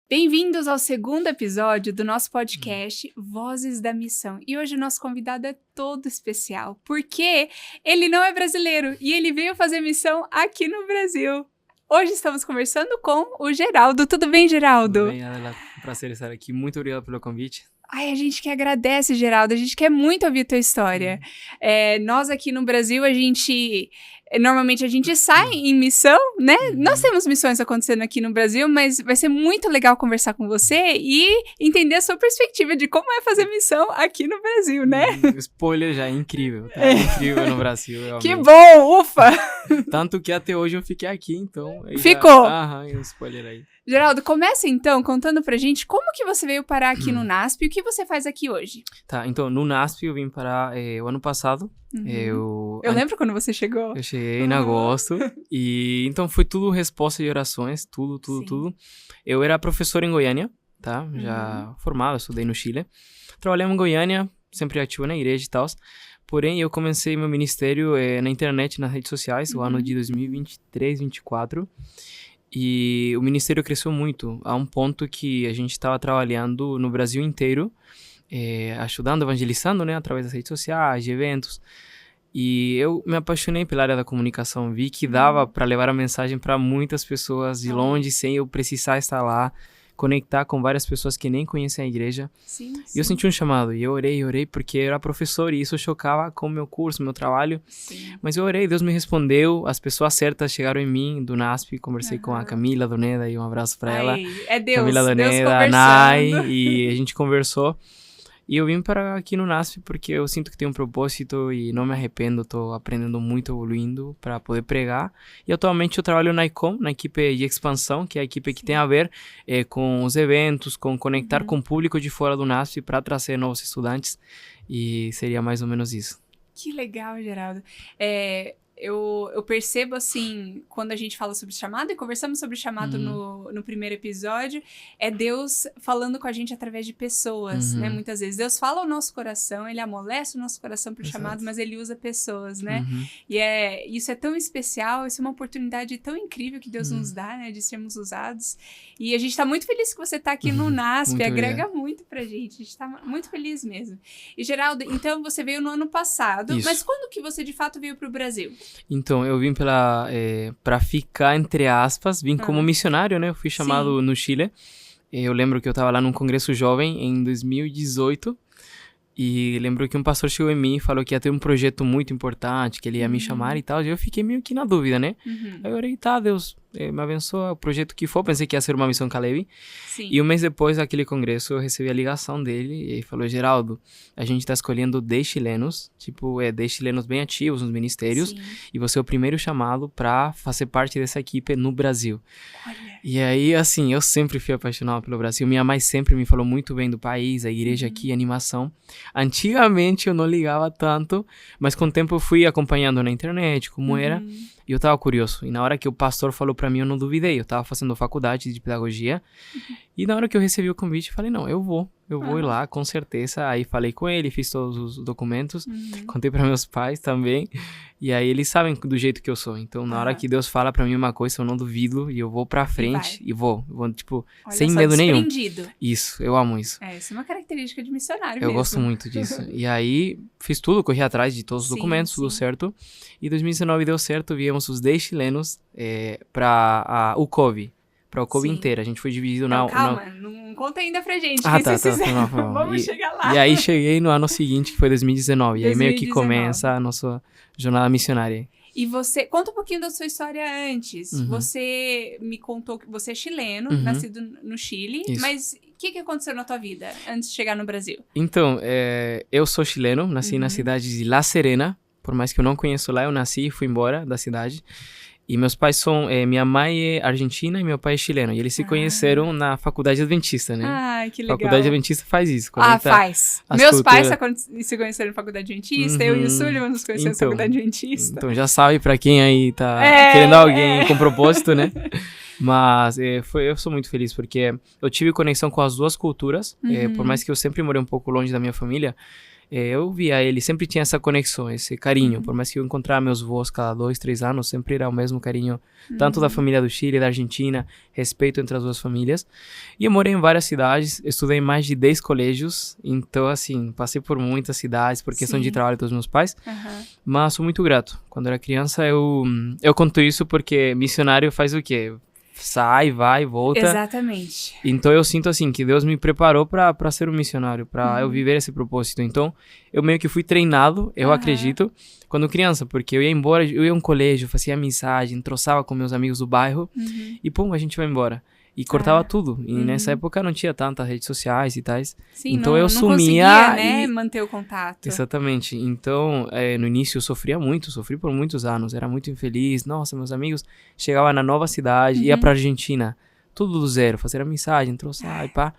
Bem-vindos ao segundo episódio do nosso podcast Vozes da Missão. E hoje o nosso convidado é todo especial, porque ele não é brasileiro e ele veio fazer missão aqui no Brasil. Hoje estamos conversando com o Geraldo. Tudo bem, Geraldo? Tudo bem, Adela. Um prazer estar aqui. Muito obrigado pelo convite. Ai, a gente que agradece, Geraldo. A gente quer muito ouvir a tua história. Nós aqui no Brasil, normalmente a gente sai em missão, né? Nós temos missões acontecendo aqui no Brasil, mas vai ser muito legal conversar com você e entender a sua perspectiva de como é fazer missão aqui no Brasil, né? Spoiler já, é incrível. Tá? É incrível no Brasil, realmente. Que bom, ufa! Tanto que até hoje eu fiquei aqui, então... Ficou! Um spoiler aí. Geraldo, começa então contando pra gente como que você veio parar aqui no NASP e o que você faz aqui hoje. Tá, então no NASP eu vim parar o ano passado. Eu lembro quando você chegou. Eu cheguei em agosto e então foi tudo resposta de orações, tudo. Eu era professor em Goiânia, tá? Já formado, estudei no Chile. Trabalhava em Goiânia, sempre ativo na igreja e tal. Porém, eu comecei meu ministério na internet, nas redes sociais, no ano de 2023, 2024. E o ministério cresceu muito, a um ponto que a gente estava trabalhando no Brasil inteiro, ajudando, evangelizando, né, através das redes sociais, de eventos. E eu me apaixonei pela área da comunicação, vi que dava para levar a mensagem para muitas pessoas de longe, sem eu precisar estar lá, conectar com várias pessoas que nem conhecem a igreja. Sim. E eu senti um chamado, e eu orei, porque eu era professor, e isso chocava com o meu curso, meu trabalho. Sim. Mas eu orei, Deus me respondeu, as pessoas certas chegaram em mim, do NASP, conversei com a Camila Doneda, e um abraço pra ela. É Deus, Camila Doneda, a Nai, e a gente conversou. E eu vim para aqui no NASP porque eu sinto que tem um propósito e não me arrependo, tô aprendendo muito, evoluindo para poder pregar. E atualmente eu trabalho na ICOM, na equipe de expansão, que é a equipe que tem a ver com os eventos, com conectar com o público de fora do NASP para trazer novos estudantes. E seria mais ou menos isso. Que legal, Geraldo. Eu percebo, assim, quando a gente fala sobre chamado, e conversamos sobre chamado no primeiro episódio, é Deus falando com a gente através de pessoas, né? Muitas vezes. Deus fala ao nosso coração, Ele amolece o nosso coração pro chamado, mas Ele usa pessoas, né? E isso é tão especial, isso é uma oportunidade tão incrível que Deus nos dá, né? De sermos usados. E a gente tá muito feliz que você tá aqui no NASP, agrega muito pra gente. A gente tá muito feliz mesmo. E, Geraldo, então você veio no ano passado, mas quando que você de fato veio pro Brasil? Então, eu vim para ficar, entre aspas, vim como missionário, né? Eu fui chamado no Chile. Eu lembro que eu estava lá num congresso jovem em 2018. E lembro que um pastor chegou em mim e falou que ia ter um projeto muito importante, que ele ia me chamar e tal. E eu fiquei meio que na dúvida, né? Aí eu orei, tá, Deus, me abençoa o projeto que for. Pensei que ia ser uma missão Caleb. Sim. E um mês depois daquele congresso, eu recebi a ligação dele. E ele falou, Geraldo, a gente tá escolhendo 10 chilenos. 10 chilenos bem ativos nos ministérios. Sim. E você é o primeiro chamado pra fazer parte dessa equipe no Brasil. Olha. E aí, assim, eu sempre fui apaixonado pelo Brasil. Minha mãe sempre me falou muito bem do país, a igreja aqui, a animação. Antigamente eu não ligava tanto, mas com o tempo eu fui acompanhando na internet como era. E eu tava curioso. E na hora que o pastor falou pra mim, eu não duvidei. Eu tava fazendo faculdade de pedagogia. E na hora que eu recebi o convite, eu falei, não, eu vou ir lá, com certeza. Aí falei com ele, fiz todos os documentos, contei para meus pais também. E aí eles sabem do jeito que eu sou. Então, na hora que Deus fala pra mim uma coisa, eu não duvido. E eu vou pra frente e vou tipo, olha, sem medo nenhum. Desprendido. Isso, eu amo isso. Isso é uma característica de missionário Eu mesmo. gosto muito disso. E aí, fiz tudo, corri atrás de todos os documentos, tudo certo. E 2019 deu certo, viemos os 10 chilenos pra UCOV. Pra UCOV inteira. A gente foi dividido calma, não conta ainda pra gente. Tá. Vamos chegar lá. E aí cheguei no ano seguinte, que foi 2019. E aí meio que começa a nossa jornada missionária. E você, conta um pouquinho da sua história antes. Você me contou que você é chileno, nascido no Chile. Isso. Mas o que aconteceu na tua vida antes de chegar no Brasil? Então, eu sou chileno, nasci na cidade de La Serena. Por mais que eu não conheço lá, eu nasci e fui embora da cidade. E meus pais são... minha mãe é argentina e meu pai é chileno. E eles se conheceram na faculdade adventista, né? Ah, que legal. A faculdade adventista faz isso. Faz. Meus pais se conheceram na faculdade adventista. Eu e o Sullivan nos conhecemos na faculdade adventista. Então já sabe pra quem aí tá querendo alguém com propósito, né? Mas eu sou muito feliz porque eu tive conexão com as duas culturas. Por mais que eu sempre morei um pouco longe da minha família, eu via ele, sempre tinha essa conexão, esse carinho. Por mais que eu encontrava meus avós cada 2, 3 anos, sempre era o mesmo carinho, tanto da família do Chile, da Argentina, respeito entre as duas famílias. E eu morei em várias cidades, estudei em mais de 10 colégios, então, assim, passei por muitas cidades por questão de trabalho dos meus pais, mas sou muito grato. Quando era criança, eu conto isso porque missionário faz o quê? Sai, vai, volta. Exatamente. Então eu sinto assim que Deus me preparou para ser um missionário, para eu viver esse propósito. Então eu meio que fui treinado, eu acredito, quando criança, porque eu ia embora, eu ia a um colégio, fazia amizade, entroçava com meus amigos do bairro e pum, a gente vai embora. E cortava tudo. E nessa época não tinha tantas redes sociais e tais. Sim, então eu não sumia conseguia, né, manter o contato. Exatamente. Então, no início eu sofria muito, sofri por muitos anos. Era muito infeliz. Nossa, meus amigos chegavam na nova cidade, ia pra Argentina, tudo do zero, fazer amizade, entroçar e pá.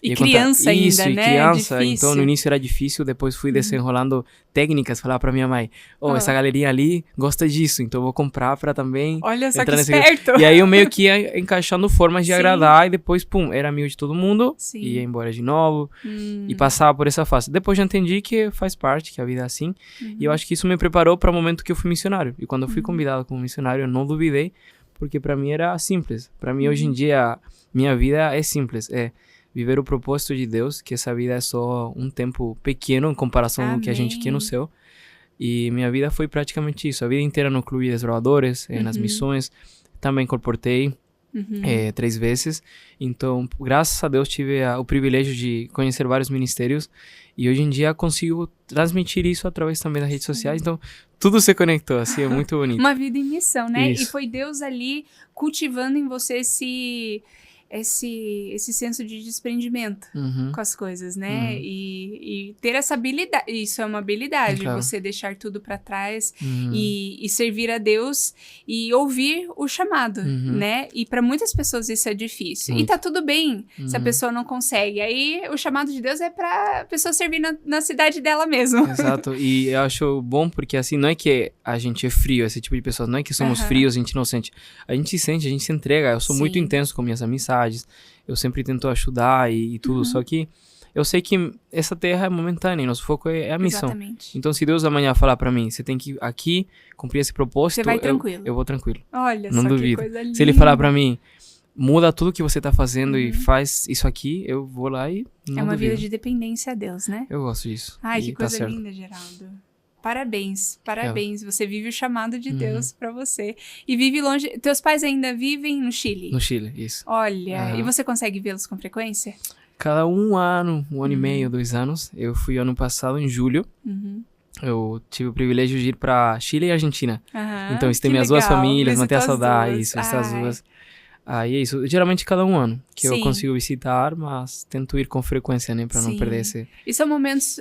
E criança ainda, isso, né? E criança. Difícil. Então, no início era difícil, depois fui desenrolando técnicas, falar pra minha mãe, essa galerinha ali gosta disso, então eu vou comprar pra também... Olha só que nesse... esperto! E aí eu meio que ia encaixando formas de agradar, e depois, pum, era amigo de todo mundo, ia embora de novo, e passava por essa fase. Depois já entendi que faz parte, que a vida é assim, e eu acho que isso me preparou para o momento que eu fui missionário. E quando eu fui convidado como missionário, eu não duvidei, porque pra mim era simples. Pra mim, hoje em dia, minha vida é simples, viver o propósito de Deus, que essa vida é só um tempo pequeno em comparação com o que a gente quer no céu. E minha vida foi praticamente isso. A vida inteira no Clube de Desbravadores, nas missões. Também corportei 3 vezes. Então, graças a Deus, tive o privilégio de conhecer vários ministérios. E hoje em dia consigo transmitir isso através também das redes sociais. Então, tudo se conectou, assim, é muito bonito. Uma vida em missão, né? Isso. E foi Deus ali cultivando em você esse senso de desprendimento com as coisas, né? E ter essa habilidade, isso é uma habilidade, Claro. você deixar tudo pra trás e servir a Deus e ouvir o chamado, né? E pra muitas pessoas isso é difícil. Muito. E tá tudo bem se a pessoa não consegue. Aí o chamado de Deus é pra pessoa servir na cidade dela mesmo. Exato, e eu acho bom porque assim, não é que a gente é frio, esse tipo de pessoas, não é que somos frios, a gente não sente. A gente sente, a gente se entrega. Eu sou muito intenso com minhas amizades, eu sempre tento ajudar e tudo, só que eu sei que essa terra é momentânea e nosso foco é a missão. Exatamente. Então, se Deus amanhã falar pra mim, você tem que ir aqui cumprir esse propósito, Você vai tranquilo. eu vou tranquilo. Olha Não só duvido. que coisa linda. Se ele falar pra mim, muda tudo que você tá fazendo e faz isso aqui, eu vou lá e não É uma duvido. vida de dependência a Deus, né? Eu gosto disso. Ai, e que tá coisa certo. linda, Geraldo. Parabéns. Você vive o chamado de Deus pra você. E vive longe. Teus pais ainda vivem no Chile? No Chile, isso. Olha, e você consegue vê-los com frequência? Cada um ano e meio, 2 anos. Eu fui ano passado, em julho. Eu tive o privilégio de ir pra Chile e Argentina. Então, visitei minhas duas famílias, matei a saudade, visitar as duas. Aí é isso. Geralmente cada um ano que eu consigo visitar, mas tento ir com frequência, né? Pra não perder esse... E são momentos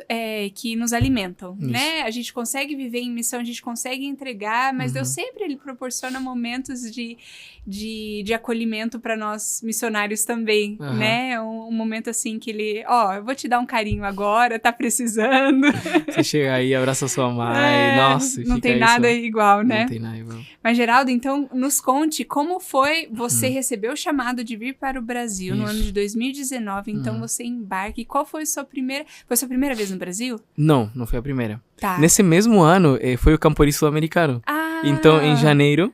que nos alimentam, Isso. né? A gente consegue viver em missão, a gente consegue entregar, mas Deus sempre ele proporciona momentos de acolhimento para nós missionários também, né? Um momento assim que ele, eu vou te dar um carinho agora, tá precisando. Você chega aí, abraça sua mãe, nossa, não fica tem aí nada só... igual, né? Não tem nada igual. Mas, Geraldo, então, nos conte como foi você receber o chamado de vir para o Brasil no ano de 2019, então você embarca. E qual foi a sua primeira... Foi a sua primeira vez no Brasil? Não foi a primeira. Tá. Nesse mesmo ano, foi o Camporì Sul-Americano. Então, em janeiro,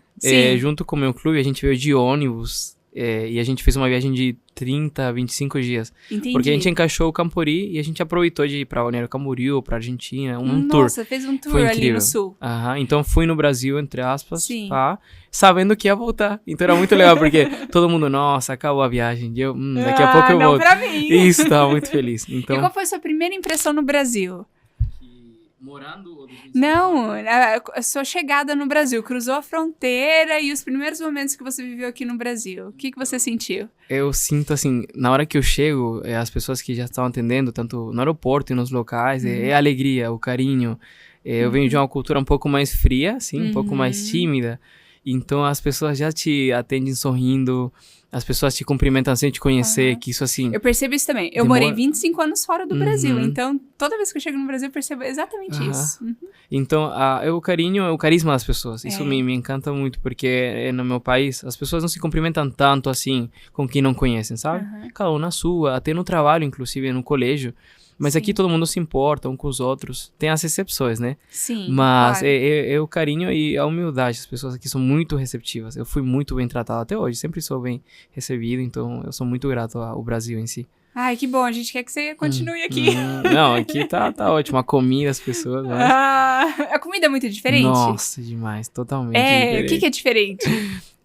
junto com o meu clube, a gente veio de ônibus e a gente fez uma viagem de 30, 25 dias. Entendi. Porque a gente encaixou o Camporì e a gente aproveitou de ir pra Balneário Camboriú, pra Argentina, um tour. Nossa, fez um tour Foi ali incrível. no sul. Então fui no Brasil, entre aspas, sabendo que ia voltar. Então era muito legal, porque todo mundo, nossa, acabou a viagem. E eu, daqui a pouco eu não volto. pra mim. Isso, tava muito feliz. Então, E qual foi a sua primeira impressão no Brasil? morando ou Não, a sua chegada no Brasil. Cruzou a fronteira e os primeiros momentos que você viveu aqui no Brasil. O que você sentiu? Eu sinto assim, na hora que eu chego, as pessoas que já estão atendendo, tanto no aeroporto e nos locais, é a alegria, o carinho. Eu venho de uma cultura um pouco mais fria, assim, um pouco mais tímida. Então as pessoas já te atendem sorrindo, as pessoas te cumprimentam sem te conhecer, que isso assim... Eu percebo isso também. Eu morei 25 anos fora do Brasil, então toda vez que eu chego no Brasil eu percebo exatamente isso. Então, o carinho, o carisma das pessoas, isso me encanta muito, porque no meu país as pessoas não se cumprimentam tanto assim com quem não conhecem, sabe? Cada um na sua, até no trabalho, inclusive no colégio. Mas Sim. aqui todo mundo se importa um com os outros. Tem as exceções, né? Sim, Mas claro. é o carinho e a humildade. As pessoas aqui são muito receptivas. Eu fui muito bem tratado até hoje. Sempre sou bem recebido. Então, eu sou muito grato ao Brasil em si. Ai, que bom. A gente quer que você continue aqui. Não, aqui tá ótimo. A comida, as pessoas, mas... A comida é muito diferente? Nossa, demais. Totalmente É, o diferente. que é diferente?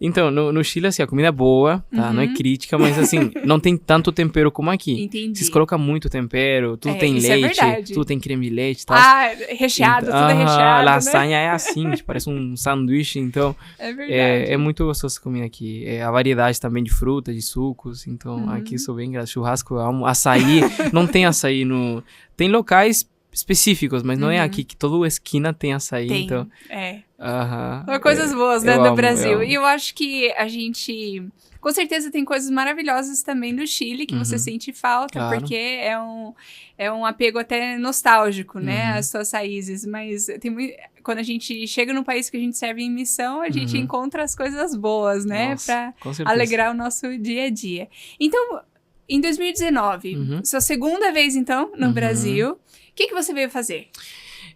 Então, no Chile, assim, a comida é boa, tá? Não é Uhum. crítica, mas, assim, não tem tanto tempero como aqui. Entendi. Vocês colocam muito tempero, tudo É, tem isso é leite, verdade. tudo tem creme de leite e tal. Ah, recheado, tudo é recheado, né? Lasanha é assim, tipo, parece um sanduíche, então É verdade. é muito gostoso comer aqui. A variedade também de frutas, de sucos, então aqui sou bem grato. Churrasco, eu amo. Açaí, não tem açaí no... Tem locais específicos, mas não é aqui que toda esquina tem açaí, Tem, então... São coisas boas, né, eu do amo, Brasil. eu amo. E eu acho que a gente... Com certeza tem coisas maravilhosas também do Chile que você sente falta, Claro. porque é um apego até nostálgico, né, Uhum. às suas raízes. Mas tem muito... Quando a gente chega no país que a gente serve em missão, a gente encontra as coisas boas, né, Nossa, pra com certeza. alegrar o nosso dia a dia. Então, em 2019, sua segunda vez, então, no Brasil, o que você veio fazer?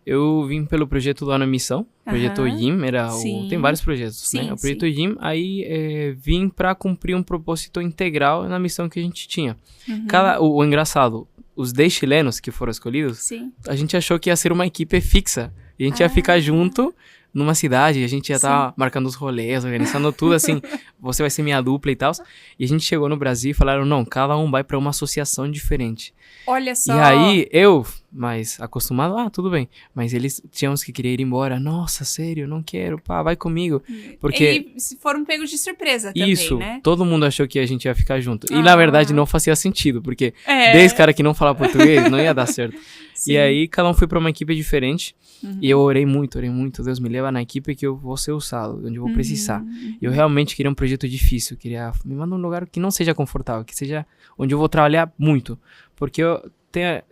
Eu vim pelo projeto do Ano Missão, projeto Aham. OIM, Sim. tem vários projetos, Sim, né? O projeto sim. OIM, aí vim para cumprir um propósito integral na missão que a gente tinha. Uhum. O engraçado, os 10 chilenos que foram escolhidos, Sim. a gente achou que ia ser uma equipe fixa, e a gente ia ficar junto numa cidade, a gente ia estar marcando os rolês, organizando tudo, assim, você vai ser minha dupla e tal. E a gente chegou no Brasil e falaram, não, cada um vai para uma associação diferente. Olha só. E aí, eu, mais acostumado, tudo bem. Mas eles tinham uns que queriam ir embora. Nossa, sério, não quero, pá, vai comigo. Porque E foram pegos de surpresa também, isso, né? todo mundo achou que a gente ia ficar junto. E na verdade não fazia sentido, porque 10 caras que não falavam português, não ia dar certo. Sim. E aí, cada um foi pra uma equipe diferente. E eu orei muito. Deus me leva na equipe que eu vou ser usado, onde eu vou precisar. Eu realmente queria um projeto difícil, me manda um lugar que não seja confortável, que seja onde eu vou trabalhar muito. Porque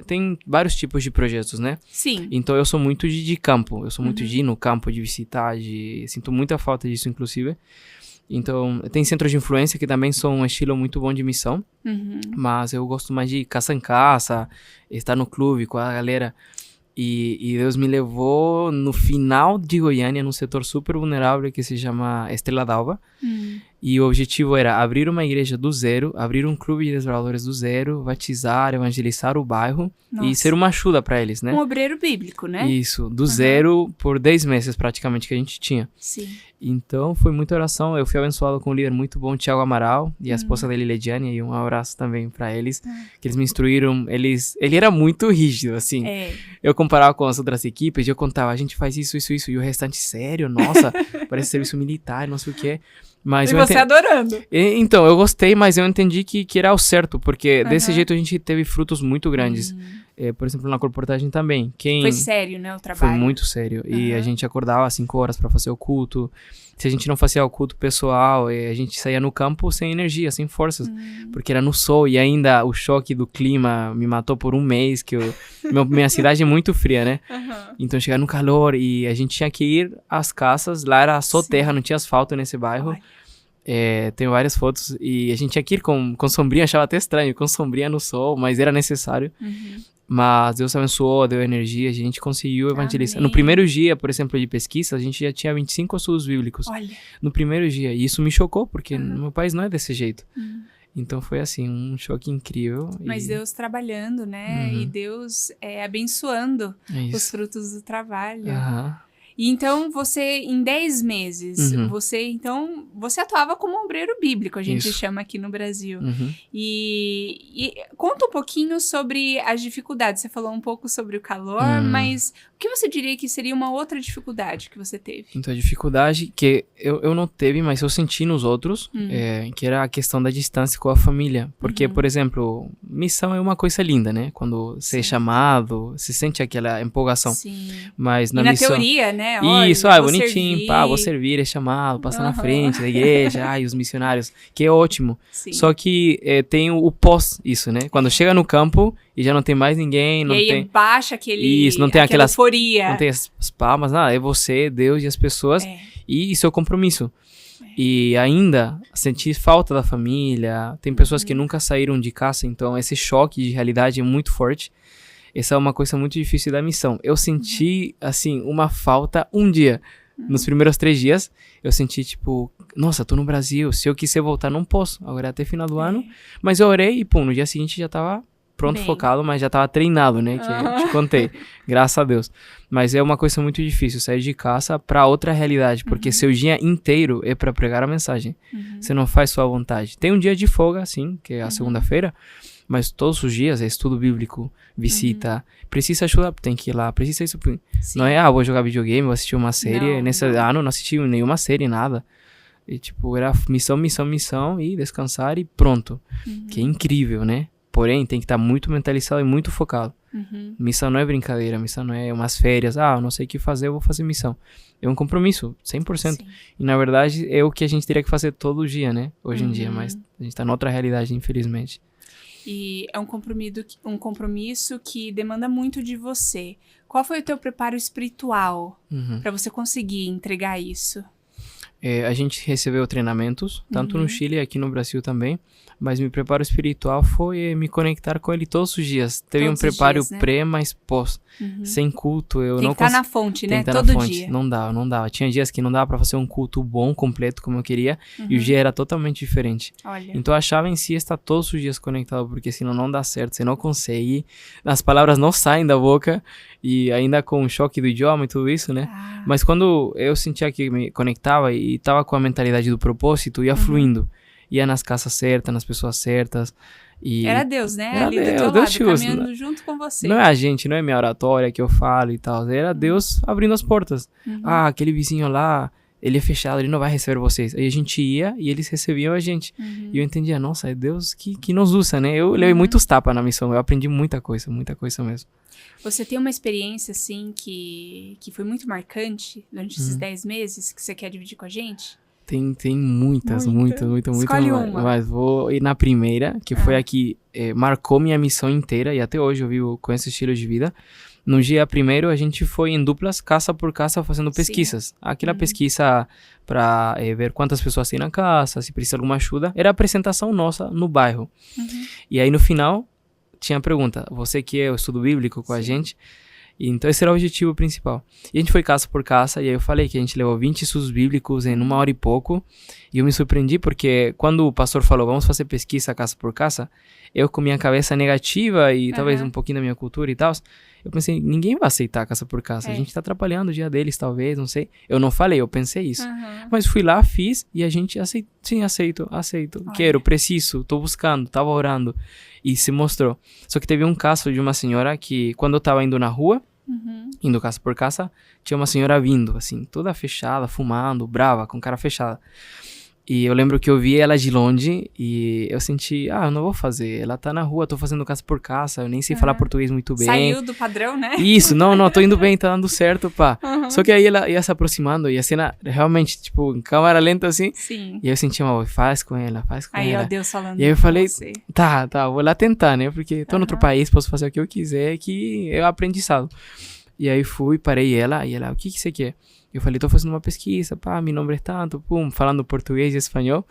tem vários tipos de projetos, né? Sim. Então eu sou muito de campo, eu sou muito de ir no campo, de visitar, sinto muita falta disso, inclusive. Então, tem centros de influência que também são um estilo muito bom de missão, mas eu gosto mais de caça em caça, estar no clube com a galera. E Deus me levou no final de Goiânia, num setor super vulnerável que se chama Estrela d'Alva. E o objetivo era abrir uma igreja do zero, abrir um clube de desbravadores do zero, batizar, evangelizar o bairro e ser uma ajuda para eles, né? Um obreiro bíblico, né? Isso, do zero por 10 meses praticamente que a gente tinha. Sim. Então foi muita oração, eu fui abençoado com um líder muito bom, Thiago Amaral, e a esposa dele, Lediane, e um abraço também para eles, que eles me instruíram, ele era muito rígido, assim. Eu comparava com as outras equipes, eu contava, a gente faz isso, e o restante, sério, nossa, parece serviço militar, não sei o que. Mas e você adorando. Então, eu gostei, mas eu entendi que era o certo, porque desse jeito a gente teve frutos muito grandes. Por exemplo, na corportagem também. Foi sério, né, o trabalho? Foi muito sério. E a gente acordava às 5 horas para fazer o culto. Se a gente não fazia o culto pessoal, a gente saía no campo sem energia, sem forças. Porque era no sol e ainda o choque do clima me matou por um mês, que minha cidade é muito fria, né? Então chegava no calor e a gente tinha que ir às caças. Lá era só terra, não tinha asfalto nesse bairro. Tenho várias fotos e a gente tinha que ir com sombrinha, achava até estranho, com sombrinha no sol, mas era necessário. Mas Deus abençoou, deu energia, a gente conseguiu evangelizar. Amém. No primeiro dia, por exemplo, de pesquisa, a gente já tinha 25 estudos bíblicos. Olha. No primeiro dia. E isso me chocou, porque no meu país não é desse jeito. Então foi assim, um choque incrível. Mas Deus trabalhando, né? E Deus abençoando os frutos do trabalho. E então, você, em 10 meses, você atuava como obreiro bíblico, a gente chama aqui no Brasil. E conta um pouquinho sobre as dificuldades. Você falou um pouco sobre o calor, mas o que você diria que seria uma outra dificuldade que você teve? Então, a dificuldade que eu não teve, mas eu senti nos outros, que era a questão da distância com a família. Porque, por exemplo, missão é uma coisa linda, né? Quando você é chamado, você sente aquela empolgação. Sim. Mas na e na missão... teoria, né? Isso, Olha, bonitinho, servir. vou servir, é chamado, passar na frente da igreja, os missionários, que é ótimo. Sim. Só que tem o pós isso, né? Quando chega no campo e já não tem mais ninguém, não e aí tem... baixa aquele, Isso, não tem aquela aquelas... euforia. Não tem as palmas, nada, é você, Deus e as pessoas e seu compromisso. E ainda sentir falta da família, tem pessoas que nunca saíram de casa, então esse choque de realidade é muito forte. essa é uma coisa muito difícil da missão. Eu senti, assim, uma falta um dia. Nos primeiros 3 dias, eu senti, tipo, nossa, tô no Brasil, se eu quiser voltar, não posso. Agora é até final do ano. Mas eu orei e, pum, no dia seguinte já tava pronto, focado, mas já tava treinado, né? Que eu te contei. Graças a Deus. Mas é uma coisa muito difícil, sair de casa pra outra realidade. Porque seu dia inteiro é pra pregar a mensagem. Você não faz sua vontade. Tem um dia de folga, sim, que é a segunda-feira. Mas todos os dias é estudo bíblico, visita. Precisa ajudar, tem que ir lá. Precisa isso. Sim. Não é, vou jogar videogame, vou assistir uma série. Nesse ano não assisti nenhuma série, nada. E, tipo, era missão e descansar e pronto. Que é incrível, né? Porém, tem que estar muito mentalizado e muito focado. Missão não é brincadeira, missão não é umas férias. Eu não sei o que fazer, eu vou fazer missão. É um compromisso, 100%. Sim. E, na verdade, é o que a gente teria que fazer todo dia, né? Hoje em dia, mas a gente tá noutra realidade, infelizmente. E é um compromisso que demanda muito de você. Qual foi o teu preparo espiritual para você conseguir entregar isso? A gente recebeu treinamentos, tanto no Chile e aqui no Brasil também. Mas meu preparo espiritual foi me conectar com ele todos os dias. Teve um preparo pré, mas pós. Sem culto, eu tem não que estar na fonte, né? Todo dia. Não dava. Tinha dias que não dava pra fazer um culto bom, completo, como eu queria. E o dia era totalmente diferente. Olha. Então a chave em si é estar todos os dias conectado, porque senão não dá certo. Você não consegue. As palavras não saem da boca. E ainda com o choque do idioma e tudo isso, né? Mas quando eu sentia que me conectava e tava com a mentalidade do propósito, ia fluindo. Ia nas casas certas, nas pessoas certas. E era Deus, né? Era ali do teu lado, caminhando junto com você. Não é a gente, não é minha oratória que eu falo e tal. Era Deus abrindo as portas. Aquele vizinho lá, ele é fechado, ele não vai receber vocês. Aí a gente ia e eles recebiam a gente. E eu entendia, nossa, é Deus que nos usa, né? Eu levei muitos tapas na missão, eu aprendi muita coisa mesmo. Você tem uma experiência, assim, que foi muito marcante durante esses 10 meses que você quer dividir com a gente? Tem muitas. Escolhe uma. Mas vou ir na primeira, que foi a que marcou minha missão inteira, e até hoje eu vivo com esse estilo de vida. No dia primeiro, a gente foi em duplas, casa por casa, fazendo pesquisas. Sim. Aquela pesquisa para ver quantas pessoas tem na casa, se precisa de alguma ajuda. Era a apresentação nossa no bairro. E aí, no final, tinha a pergunta, você que é o estudo bíblico com a gente? Então esse era o objetivo principal. E a gente foi casa por casa, e aí eu falei que a gente levou 20 estudos bíblicos em 1 hora e pouco, e eu me surpreendi porque quando o pastor falou, vamos fazer pesquisa casa por casa, eu com minha cabeça negativa e talvez um pouquinho da minha cultura e tal, eu pensei, ninguém vai aceitar casa por casa, a gente tá atrapalhando o dia deles talvez, não sei. Eu não falei, eu pensei isso. Mas fui lá, fiz, e a gente aceitou. Sim, aceito, quero, preciso, tô buscando, tava orando. E se mostrou. Só que teve um caso de uma senhora que, quando eu tava indo na rua, indo casa por casa, tinha uma senhora vindo, assim, toda fechada, fumando, brava, com cara fechada. E eu lembro que eu vi ela de longe e eu senti, eu não vou fazer. Ela tá na rua, tô fazendo casa por casa, eu nem sei falar português muito bem. Saiu do padrão, né? Isso, não, tô indo bem, tá dando certo, pá. Só que aí ela ia se aproximando e a cena realmente, tipo, em câmera lenta assim. Sim. E eu senti, faz com ela. Aí, ó, Deus falando. E aí eu falei, tá, vou lá tentar, né? Porque tô no outro país, posso fazer o que eu quiser, que é o aprendizado. E aí fui, parei ela, e ela, o que você quer? Eu falei, tô fazendo uma pesquisa, meu nome é tanto, falando português e espanhol.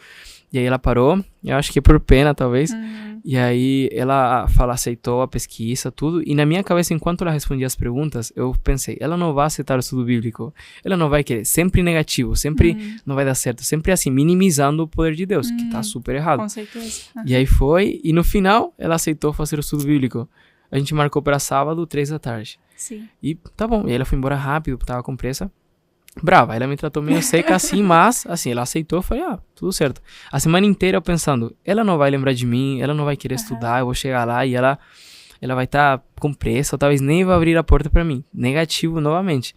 E aí ela parou, eu acho que por pena, talvez. E aí ela aceitou a pesquisa, tudo. E na minha cabeça, enquanto ela respondia as perguntas, eu pensei, ela não vai aceitar o estudo bíblico. Ela não vai querer, sempre negativo, sempre não vai dar certo. Sempre assim, minimizando o poder de Deus, que tá super errado. Com certeza. E aí foi, e no final, ela aceitou fazer o estudo bíblico. A gente marcou para sábado, 3 da tarde. Sim. E tá bom, e aí ela foi embora rápido, tava com pressa. Brava, ela me tratou meio seca assim, mas assim, ela aceitou, eu falei, tudo certo. A semana inteira eu pensando, ela não vai lembrar de mim, ela não vai querer estudar, eu vou chegar lá e ela vai estar com pressa, ou talvez nem vai abrir a porta pra mim. Negativo novamente.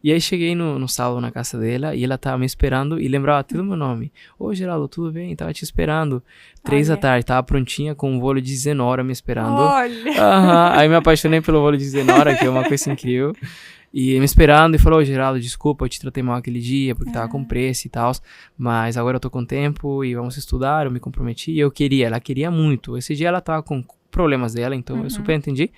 E aí cheguei no sábado na casa dela e ela tava me esperando e lembrava tudo meu nome. Ô, Geraldo, tudo bem? Tava te esperando. 3 da tarde, tava prontinha com um bolo de cenoura me esperando. Olha! Aí me apaixonei pelo bolo de cenoura, que é uma coisa incrível. E me esperando e falou, Geraldo, desculpa, eu te tratei mal aquele dia, porque tava com pressa e tal, mas agora eu tô com tempo e vamos estudar, eu me comprometi, ela queria muito. Esse dia ela tava com problemas dela, então eu super entendi.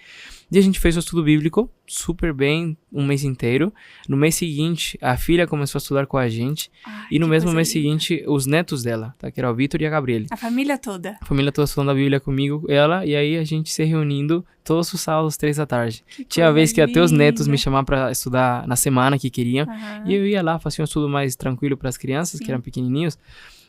E a gente fez o estudo bíblico super bem, um mês inteiro. No mês seguinte, a filha começou a estudar com a gente. E no mesmo mês seguinte, os netos dela, tá? Que era o Vitor e a Gabriele. A família toda. A família toda estudando a Bíblia comigo, ela. E aí a gente se reunindo todos os sábados, 3 da tarde. Tinha vez que até os netos me chamavam pra estudar na semana que queriam. E eu ia lá, fazia um estudo mais tranquilo para as crianças, que eram pequenininhos.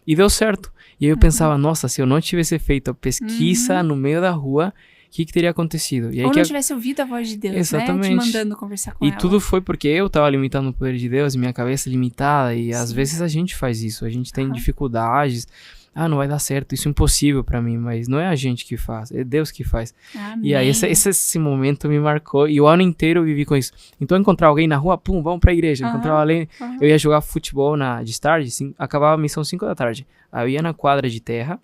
E deu certo. E aí eu pensava, nossa, se eu não tivesse feito a pesquisa no meio da rua, o que teria acontecido? E aí ou não tivesse ouvido a voz de Deus, exatamente, né? Te mandando conversar com ela. E tudo foi porque eu tava limitando o poder de Deus, minha cabeça limitada. E às vezes a gente faz isso. A gente tem dificuldades. Não vai dar certo, isso é impossível pra mim. Mas não é a gente que faz, é Deus que faz. Amém. E aí esse momento me marcou. E o ano inteiro eu vivi com isso. Então encontrar alguém na rua, pum, vamos pra igreja. Encontrar alguém, eu ia jogar futebol de tarde, acabava a missão 5 da tarde. Aí eu ia na quadra de terra,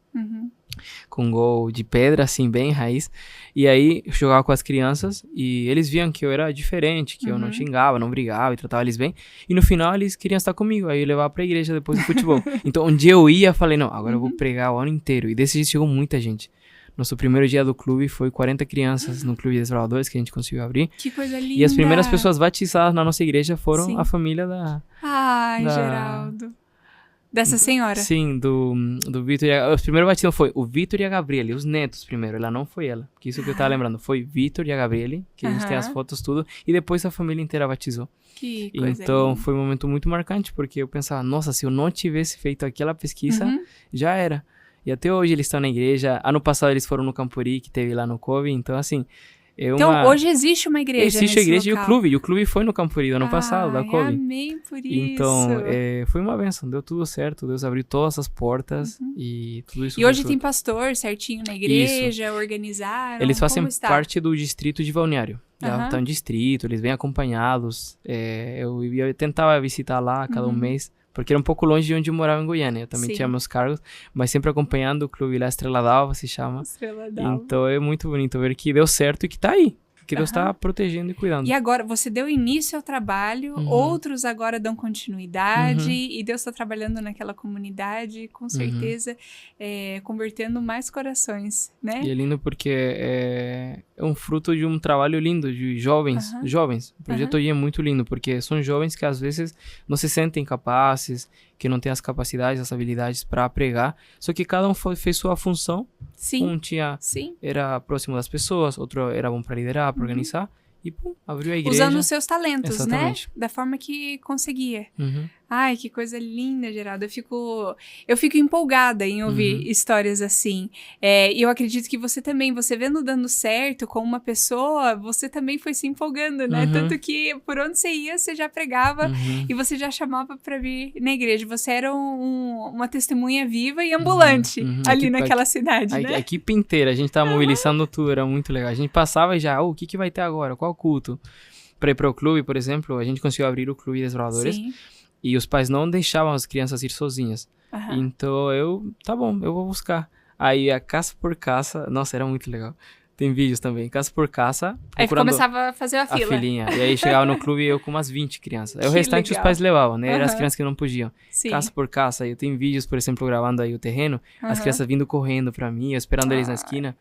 com gol de pedra, assim, bem raiz. E aí eu jogava com as crianças e eles viam que eu era diferente, que eu não xingava, não brigava e tratava eles bem. E no final eles queriam estar comigo, aí eu levava pra igreja depois do futebol. Então um dia eu ia, falei, não, agora eu vou pregar o ano inteiro. E desse dia chegou muita gente. Nosso primeiro dia do clube foi 40 crianças no Clube de Desbravadores que a gente conseguiu abrir. Que coisa linda! E as primeiras pessoas batizadas na nossa igreja foram a família da... Ai, Geraldo. Dessa senhora. Sim, do Vitor e a... O primeiro batismo foi o Vitor e a Gabriele, os netos primeiro, ela não foi ela. Que isso que eu tava lembrando, foi Vitor e a Gabriele, que a gente tem as fotos tudo, e depois a família inteira batizou. Que coisa Então linda. foi um momento muito marcante, porque eu pensava, nossa, se eu não tivesse feito aquela pesquisa, já era. E até hoje eles estão na igreja, ano passado eles foram no Campuri, que teve lá no Cove, então assim... Então, hoje existe uma igreja existe a igreja local. E o clube foi no Campuri do ano passado, da Cove. Amém por isso. Então, foi uma bênção, deu tudo certo, Deus abriu todas as portas e tudo isso. E hoje tem pastor certinho na igreja, organizaram. Eles fazem parte do distrito de Balneário. Já estão em distrito, eles vêm acompanhados. Eu tentava visitar lá cada um mês, porque era um pouco longe de onde eu morava em Goiânia. Eu também tinha meus cargos, mas sempre acompanhando o clube lá, Estrela d'Alva se chama. Estrela d'Alva. Então é muito bonito ver que deu certo e que tá aí. Que Deus está protegendo e cuidando. E agora, você deu início ao trabalho, outros agora dão continuidade, e Deus está trabalhando naquela comunidade, com certeza, convertendo mais corações, né? E é lindo porque é um fruto de um trabalho lindo de jovens. O projeto hoje é muito lindo, porque são jovens que às vezes não se sentem capazes, que não têm as capacidades, as habilidades para pregar, só que cada um fez sua função. Um era próximo das pessoas, outro era bom para liderar, para organizar, e pum, abriu a igreja. Usando os seus talentos, exatamente, né? Da forma que conseguia. Ai, que coisa linda, Geraldo. Eu fico empolgada em ouvir histórias assim. E eu acredito que você também, você vendo dando certo com uma pessoa, você também foi se empolgando, né? Tanto que por onde você ia, você já pregava e você já chamava para vir na igreja. Você era uma testemunha viva e ambulante ali naquela cidade, né? A equipe inteira, a gente tava mobilizando tudo, era muito legal. A gente passava e já, o que vai ter agora? Qual culto? Para ir para o clube, por exemplo, a gente conseguiu abrir o Clube de Desbravadores. E os pais não deixavam as crianças ir sozinhas. Então tá bom, eu vou buscar. Aí a caça por caça, nossa, era muito legal. Tem vídeos também, caça por caça. Aí começava a fazer a fila. A filinha. E aí chegava no clube eu com umas 20 crianças. Aí o restante os pais levavam, né? Eram as crianças que não podiam. Caça por caça. Eu tenho vídeos, por exemplo, gravando aí o terreno. As crianças vindo correndo pra mim, eu esperando eles na esquina.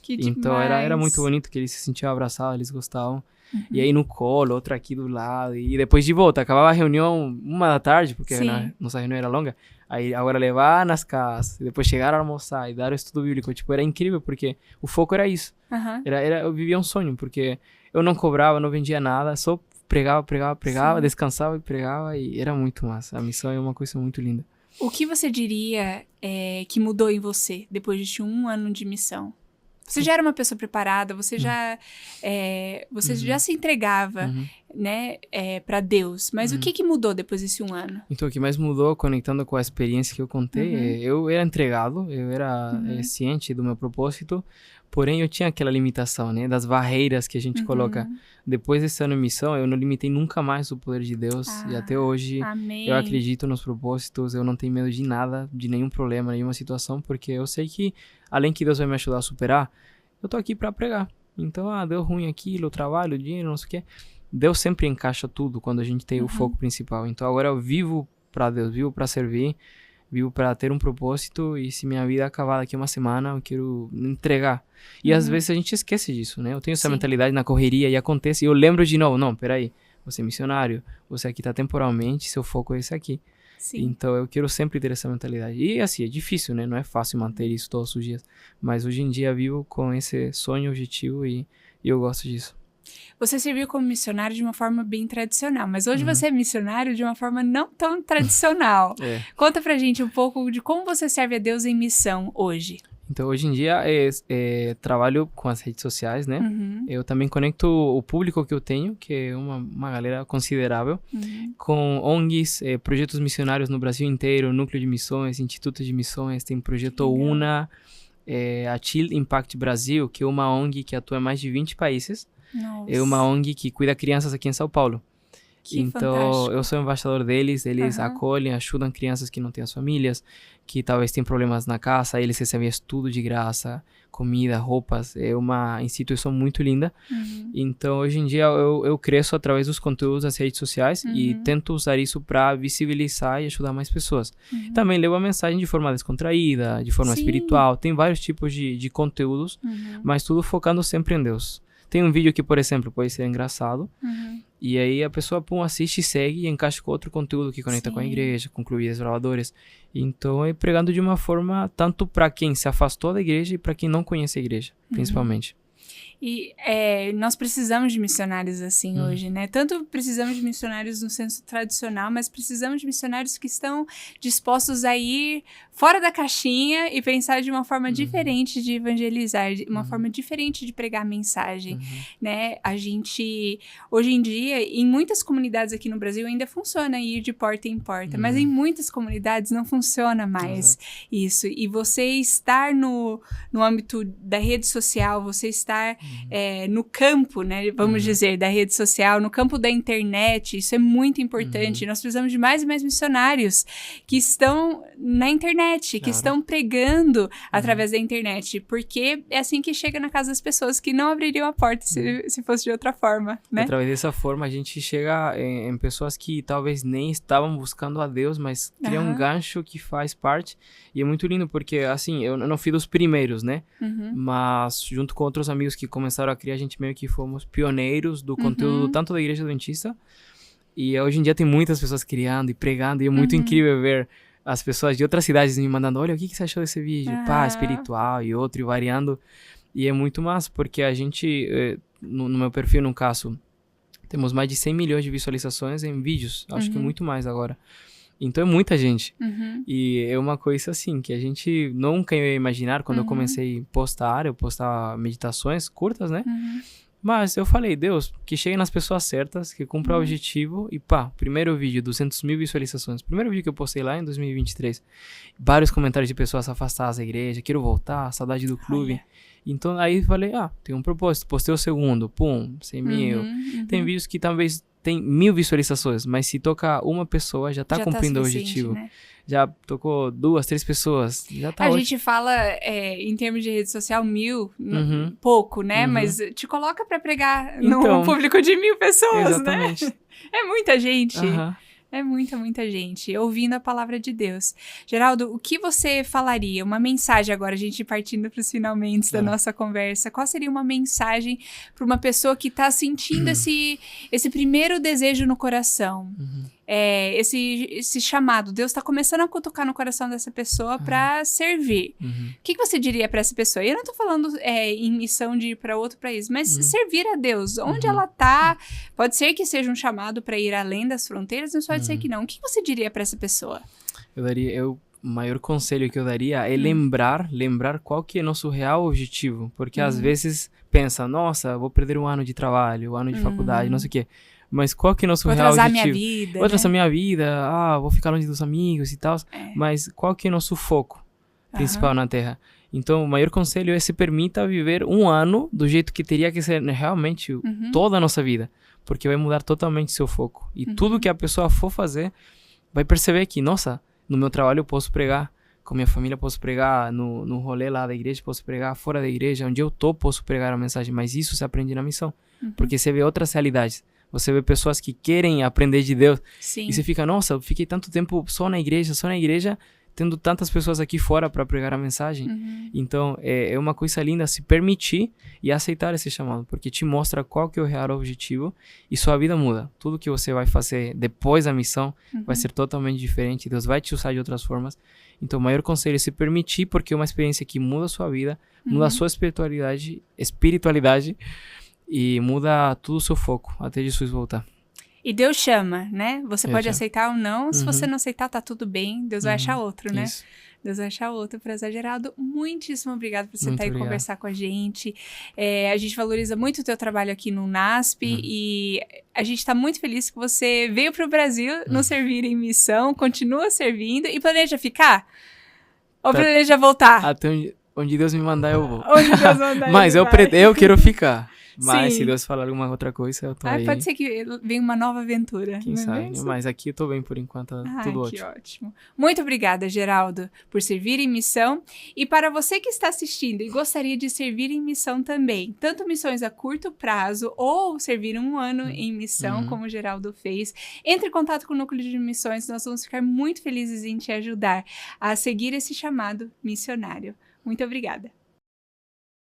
Então era muito bonito, que eles se sentiam abraçados, eles gostavam. E aí no colo, outro aqui do lado. E depois de volta, acabava a reunião 1 da tarde, porque nossa reunião era longa. Aí agora levar nas casas, depois chegar a almoçar e dar o estudo bíblico. Tipo, era incrível, porque o foco era isso. Eu vivia um sonho, porque eu não cobrava, não vendia nada, só pregava, descansava e pregava. E era muito massa. A missão é uma coisa muito linda. O que você diria que mudou em você depois de 1 ano de missão? Você já era uma pessoa preparada, você já se entregava, né, para Deus. Mas o que mudou depois desse 1 ano? Então, o que mais mudou, conectando com a experiência que eu contei, eu era entregado, eu era ciente do meu propósito, porém eu tinha aquela limitação, né, das barreiras que a gente coloca. Depois desse ano de missão, eu não limitei nunca mais o poder de Deus. E até hoje, eu acredito nos propósitos, eu não tenho medo de nada, de nenhum problema, nenhuma situação, porque eu sei que, além que Deus vai me ajudar a superar, eu tô aqui para pregar. Então, deu ruim aquilo, o trabalho, o dinheiro, não sei o quê. Deus sempre encaixa tudo quando a gente tem o foco principal. Então, agora eu vivo para Deus, vivo para servir. Vivo para ter um propósito e se minha vida acabar daqui a uma semana, eu quero entregar. E às vezes a gente esquece disso, né? Eu tenho essa mentalidade na correria e acontece, e eu lembro de novo, não, peraí, você é missionário, você aqui tá temporalmente, seu foco é esse aqui. Sim. Então eu quero sempre ter essa mentalidade. E assim, é difícil, né? Não é fácil manter isso todos os dias. Mas hoje em dia vivo com esse sonho, objetivo e eu gosto disso. Você serviu como missionário de uma forma bem tradicional, mas hoje você é missionário de uma forma não tão tradicional. Conta pra gente um pouco de como você serve a Deus em missão hoje. Então, hoje em dia, trabalho com as redes sociais, né? Eu também conecto o público que eu tenho, que é uma galera considerável, com ONGs, projetos missionários no Brasil inteiro, núcleo de missões, institutos de missões, tem projeto UNA, a Chill Impact Brasil, que é uma ONG que atua em mais de 20 países. Nossa. É uma ONG que cuida de crianças aqui em São Paulo. Então, fantástico. eu sou embaixador deles, eles acolhem, ajudam crianças que não têm as famílias, que talvez têm problemas na casa, eles recebem estudo de graça, comida, roupas, é uma instituição muito linda. Então, hoje em dia, eu cresço através dos conteúdos das redes sociais e tento usar isso para visibilizar e ajudar mais pessoas. Também levo a mensagem de forma descontraída, de forma espiritual, tem vários tipos de conteúdos, mas tudo focando sempre em Deus. Tem um vídeo que, por exemplo, pode ser engraçado, e aí a pessoa assiste, segue e encaixa com outro conteúdo que conecta com a igreja, com clubes gravadores. Então, é pregando de uma forma tanto para quem se afastou da igreja e para quem não conhece a igreja, principalmente. E nós precisamos de missionários assim hoje, né? Tanto precisamos de missionários no senso tradicional, mas precisamos de missionários que estão dispostos a ir fora da caixinha e pensar de uma forma diferente de evangelizar, de uma forma diferente de pregar mensagem, né? A gente, hoje em dia, em muitas comunidades aqui no Brasil ainda funciona ir de porta em porta, mas em muitas comunidades não funciona mais isso. E você estar no âmbito da rede social, você estar no campo, né, vamos dizer, da rede social, no campo da internet, isso é muito importante. Nós precisamos de mais e mais missionários que estão na internet, que estão pregando através da internet, porque é assim que chega na casa das pessoas que não abririam a porta se fosse de outra forma, né? Através dessa forma, a gente chega em pessoas que talvez nem estavam buscando a Deus, mas cria um gancho que faz parte, e é muito lindo, porque, assim, eu não fui dos primeiros, né? Mas, junto com outros amigos que começaram a criar, a gente meio que fomos pioneiros do conteúdo tanto da Igreja Adventista, e hoje em dia tem muitas pessoas criando e pregando, e é muito incrível ver as pessoas de outras cidades me mandando, olha, o que você achou desse vídeo? Pá, espiritual e outro, e variando, e é muito massa, porque a gente, no meu perfil, no caso, temos mais de 100 milhões de visualizações em vídeos, acho que muito mais agora. Então é muita gente. E é uma coisa assim, que a gente nunca ia imaginar quando eu comecei a postar meditações curtas, né? Mas eu falei, Deus, que chegue nas pessoas certas, que cumpra o objetivo. E pá, primeiro vídeo, 200 mil visualizações. Primeiro vídeo que eu postei lá em 2023. Vários comentários de pessoas afastadas da igreja, quero voltar, saudade do clube. Então aí eu falei, tem um propósito. Postei o segundo, 100 mil. Tem vídeos que talvez tem 1000 visualizações, mas se toca uma pessoa, já tá cumprindo o objetivo. Né? Já tocou 2, 3 pessoas, já tá ótimo. Gente fala, em termos de rede social, 1000, pouco, né? Mas te coloca pra pregar num público de 1000 pessoas, exatamente. Né? É muita gente. É muita gente ouvindo a palavra de Deus. Geraldo, o que você falaria? Uma mensagem agora, a gente partindo para os finalmente da nossa conversa. Qual seria uma mensagem para uma pessoa que está sentindo esse primeiro desejo no coração? Esse chamado. Deus está começando a cutucar no coração dessa pessoa para servir. O que você diria para essa pessoa? E eu não estou falando em missão de ir para outro país, mas servir a Deus. Onde ela está? Pode ser que seja um chamado para ir além das fronteiras, mas pode ser que não. O que você diria para essa pessoa? O maior conselho que eu daria é lembrar qual que é nosso real objetivo. Porque às vezes pensa, nossa, vou perder um ano de trabalho, um ano de faculdade, não sei o quê. Mas qual que é o nosso real objetivo? Vou atrasar minha vida, vou ficar longe dos amigos e tal. Mas qual que é o nosso foco principal na Terra? Então, o maior conselho é se permita viver um ano do jeito que teria que ser realmente toda a nossa vida. Porque vai mudar totalmente seu foco. E tudo que a pessoa for fazer, vai perceber que, nossa, no meu trabalho eu posso pregar, com minha família posso pregar, no rolê lá da igreja posso pregar, fora da igreja, onde eu tô posso pregar a mensagem. Mas isso se aprende na missão. Porque você vê outras realidades. Você vê pessoas que querem aprender de Deus. Sim. E você fica, nossa, eu fiquei tanto tempo só na igreja. tendo tantas pessoas aqui fora para pregar a mensagem. Então, é uma coisa linda se permitir e aceitar esse chamado, porque te mostra qual que é o real objetivo e sua vida muda. Tudo que você vai fazer depois da missão vai ser totalmente diferente. Deus vai te usar de outras formas. Então, o maior conselho é se permitir, porque é uma experiência que muda a sua vida, muda a sua espiritualidade e muda todo o seu foco até Jesus voltar. E Deus chama, né? Você Deus pode chama. aceitar ou não. Se você não aceitar, tá tudo bem. Deus vai achar outro, né? Isso. Deus vai achar outro. Prazer, Geraldo. Muitíssimo obrigado por você Muito estar aí obrigado. conversar com a gente. A gente valoriza muito o teu trabalho aqui no NASP e a gente está muito feliz que você veio para o Brasil nos servir em missão, continua servindo e planeja ficar? Ou planeja voltar? Até onde Deus me mandar, eu vou. Onde Deus mandar, Mas ele vai. eu quero ficar. Mas Sim. se Deus falar alguma outra coisa, eu tô aí. Pode ser que venha uma nova aventura. Quem não é sabe, mesmo? Mas aqui eu tô bem por enquanto, tudo Que ótimo. ótimo. Muito obrigada, Geraldo, por servir em missão. E para você que está assistindo e gostaria de servir em missão também, tanto missões a curto prazo ou servir um ano em missão, como o Geraldo fez, entre em contato com o Núcleo de Missões. Nós vamos ficar muito felizes em te ajudar a seguir esse chamado missionário. Muito obrigada.